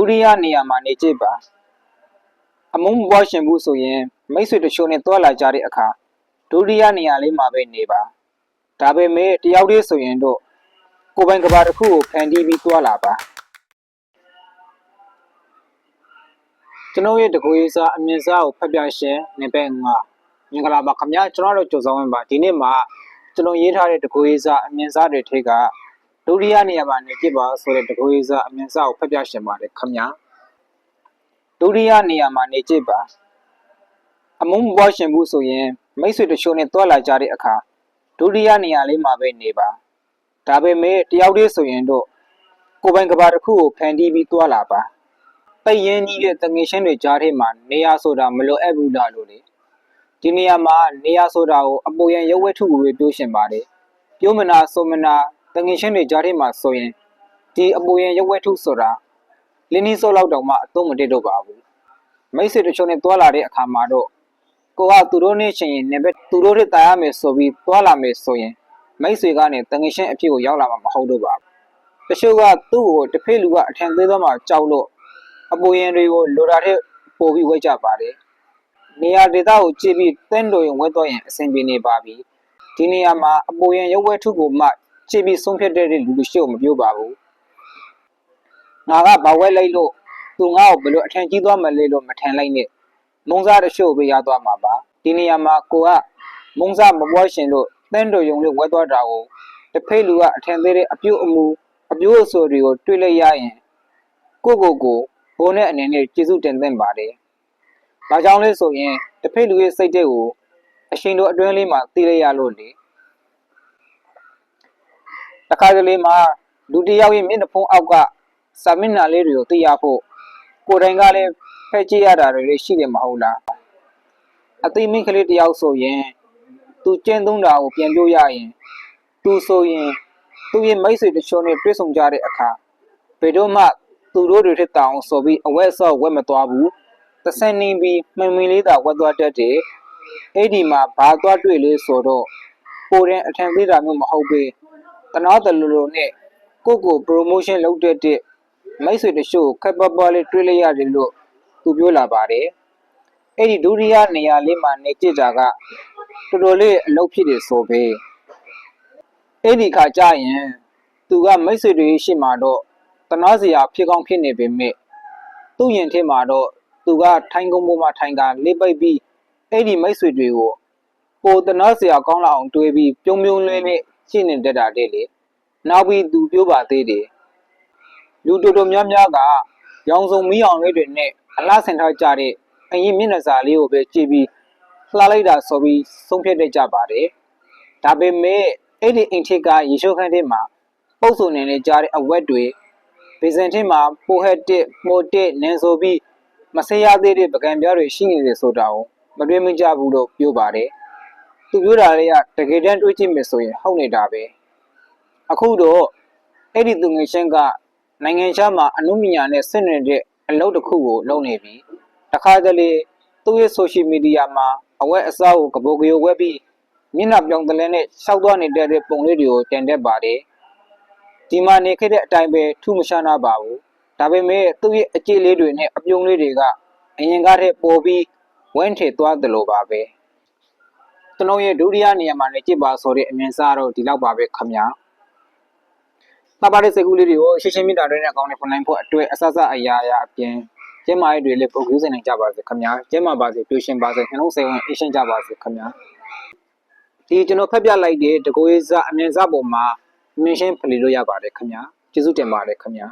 တိယနေရာမှာနေကြပါအမုန်းမပွားရှင်ဘူးဆိုရင်မိတ်ဆွေတချို့နဲ့တွာလာကြတဲ့အခါဒုတိယနေရာလေးမှာပဲနေပါဒါပေမဲ့တယောက်တည်းဆိုရင်တော့ကိုယ်ပိုင်ကဘာတစ်ခုကိုဖန်တီးပြီးတွာလာပါကျွန်တော်ရဲ့တကူရေးစားအမြင်စားကိုဖတ်ပြရှင်နေပဲငါမင်္ဂလာပါခင်ဗျာကျွန်တော်တို့ကြိုးစားဝင်ပါဒီနေ့မှာကျွန်တော်ရေးထားတဲ့တကူရေးစားအမြင်စားတွေထိကဒုတိယနေရာမှာနေကြပါဆိုတဲ့တကူရေးစားအမြင်စားကိုဖတ်ပြရှင်ပါတယ်ခင်ဗျာဒုတိယနေရာမှာနေကြပါအမုန်းမပွားရှင်ဘူးဆိုရင်မိတ်ဆွေတချို့နဲ့တွာလာကြတဲ့အခါဒုတိယနေရာလေးမှာပဲနေပါဒါပေမဲ့တယောက်တည်းဆိုရင်တော့ကိုယ်ပိုင်ကဘာတစ်ခုကိုဖန်တီးပြီးတွာလာပါပိတ်ရင်းကြီးတဲ့တငယ်ချင်းတွေကြားထဲမှာနေရာဆိုတာမလိုအပ်ဘူးလားလို့လေဒီနေရာမှာနေရာဆိုတာကိုအပေါ်ရန်ရုပ်ဝတ္ထုကိုပြောရှင်ပါတယ်ပြောမနာဆိုမနာတငယ်ချင်းတွေကြားထဲမှာဆိုရင်ဒီအပေါ်ရန်ရုပ်ဝတ္ထုဆိုတာလင်းနီးစောလောက်တောင်မှအသုံးမတည့်တော့ပါဘူးမိတ်ဆွေတချို့နဲ့တွာလာတဲ့အခါမှာတော့ကိုကသူတို့နဲ့ရှင်ရင်နေပဲသူတို့တွေတာရမယ်ဆိုပြီးတွာလာမယ်ဆိုရင်မိတ်ဆွေကနေတငယ်ချင်းအဖြစ်ကိုရောက်လာမှာမဟုတ်တော့ပါဘူးတချို့ကသူ့ကိုတစ်ဖက်လူကအထင်သေးသောမှာကြောက်လို့အပေါ်ရင်တွေကိုလိုတာတဲ့ပို့ပြီးဝဲကြပါတယ်နေရာဒေသကိုကြည့်ပြီးတန်းတော်ရင်ဝဲတော့ရင်အဆင်ပြေနေပါပြီဒီနေရာမှာအပေါ်ရင်ရုပ်ဝဲထုကိုမှကြည့်ပြီးဆုံးဖြတ်တဲ့လူတွေရှိကိုမပြောပါဘူးငါကဘာဝဲလိုက်လို့သူငါ့ကိုဘယ်လိုအထင်ကြီးသွားမလဲလို့မထင်လိုက်နဲ့မုံစားတချို့ပဲရသွားမှာပါဒီနေရာမှာကိုကမုံစားမပွားရှင်လို့တန်းတော်ယုံလေးဝဲသွားတာကိုတစ်ဖက်လူကအထင်သေးတဲ့အပြုတ်အမူအပြိုးအဆိုတွေကိုတွေ့လိုက်ရရင်ကိုဘိုးနဲ့အနေနဲ့ကျေးဇူးတင်သင့်ပါတယ်။ဘာကြောင့်လဲဆိုရင်တစ်ဖက်လူရဲ့စိတ်တဲ့ကိုအရှင်တို့အတွင်းလေးမှာသိလိုက်ရလို့လေ။တစ်ခါတလေမှာလူတစ်ယောက်ရဲ့မျက်နှာဖုံးအောက်ကစာမျက်နှာလေးတွေကိုသိရဖို့ကိုယ်တိုင်ကလည်းဖက်ကြည့်ရတာတွေရှိတယ်မဟုတ်လား။အသိမင်းကလေးတစ်ယောက်ဆိုရင်သူကျင့်သုံးတာကိုပြန်ပြောရရင်သူဆိုရင်သူ့ရဲ့မိတ်ဆွေတချို့နဲ့တွေ့ဆုံကြတဲ့အခါဘယ်တော့မှသူတို့တွေထက်တောင်ဆိုပြီးအဝက်အဆော့ဝက်မသွားဘူးတဆန်နေပြီးမှန်မှန်လေးသာဝက်သွားတတ်တယ်အဲ့ဒီမှာဘာသွားတွေ့လဲဆိုတော့ကိုရင်အထင်သေးတာမျိုးမဟုတ်ပဲတနာတလူလိုနဲ့ကို promotion လုပ်တဲ့မိတ်ဆွေတချို့ခက်ပပလေးတွေ့လိုက်ရတယ်လို့သူပြောလာပါတယ်အဲ့ဒီဒုတိယနေရာလေးမှာနေကြတာကတော်တော်လေးအလုပ်ဖြစ်တယ်ဆိုပဲအဲ့ဒီခါကျရင်သူကမိတ်ဆွေတွေရှိမှတော့တနာစရာဖြစ်ကောင်းဖြစ်နေပေမဲ့သူ့ရင်ထဲမှာတော့သူကထိုင်ကုန်ပေါ်မှာထိုင်ကလေးပိတ်ပြီးအဲ့ဒီမိတ်ဆွေတွေကိုပိုတနာစရာကောင်းလာအောင်တွေးပြီးပြုံးပြုံးလေးလေးရှင်းနေတတ်တာတဲ့လေနောက်ပြီးသူပြောပါသေးတယ်လူတော်တော်များများကရောင်စုံမီးအောင်လေးတွေနဲ့အလားဆင်ထားကြတဲ့အရင်မျက်နှာစာလေးကိုပဲကြည့်ပြီးလှလိုက်တာဆိုပြီးဆုံးဖြတ်တတ်ကြပါတယ်ဒါပေမဲ့အဲ့ဒီအင်ထစ်ကရေချိုးခန်းထဲမှာပုတ်ဆိုနေနေကြတဲ့အဝက်တွေဗီဇန်ထင်းမှာပိုဟက်တစ်မိုတစ်နန်ဆိုပြီးမဆရသေးတဲ့ပကံပြားတွေရှိနေတယ်ဆိုတာကိုမတွေ့မကြဘူးလို့ပြောပါတယ်သူပြောတာလေးကတကယ်တမ်းတွေးကြည့်မယ်ဆိုရင်ဟုတ်နေတာပဲအခုတော့အဲ့ဒီသူငယ်ချင်းကနိုင်ငံခြားမှာအမှုပညာနဲ့ဆက်နေတဲ့အလုပ်တစ်ခုကိုလုပ်နေပြီတခါတလေသူ့ရဲ့ social media မှာအဝက်အစားကိုကပိုကရိုဝက်ပြီးမျက်နှာပြောင်တလဲနဲ့ရှောက်သွားနေတဲ့ပုံလေးတွေကိုတင်တတ်ပါတယ်ဒီမှာနေခဲ့တဲ့အတိုင်းပဲထူးမရှားနာပါဘူးဒါပေမဲ့သူ့ရဲ့အကြည့်လေးတွေနဲ့အပြုံးလေးတွေကအရင်ကတည်းပေါ်ပြီးဝန်းထေသွားတယ်လို့ပါပဲကျွန်တော်ရဲ့ဒုတိယနေရာမှာနေကြည့်ပါဆိုတဲ့အမြင်စားတော့ဒီလောက်ပါပဲခင်ဗျာသဘာဝစိတ်ကူးလေးတွေကိုရှင်းရှင်းမြင်တာတွေနဲ့အကောင်းနဲ့ဖွင့်နိုင်ဖို့အတွက်အဆအအရာအပြင်ကျင်းမာရေးတွေလည်းပုံကူးစင်နိုင်ကြပါစေခင်ဗျာကျင်းမာပါစေပြည့်ရှင်ပါစေနှလုံးစိတ်ဝင်အေးရှင်းကြပါစေခင်ဗျာဒီကျွန်တော်ဖတ်ပြလိုက်တဲ့တကိုးရေးစားအမြင်စားပုံမှာမြင်ရှင်းဖလှယ်လို့ရပါတယ်ခင်ဗျာကျေးဇူးတင်ပါတယ်ခင်ဗျာ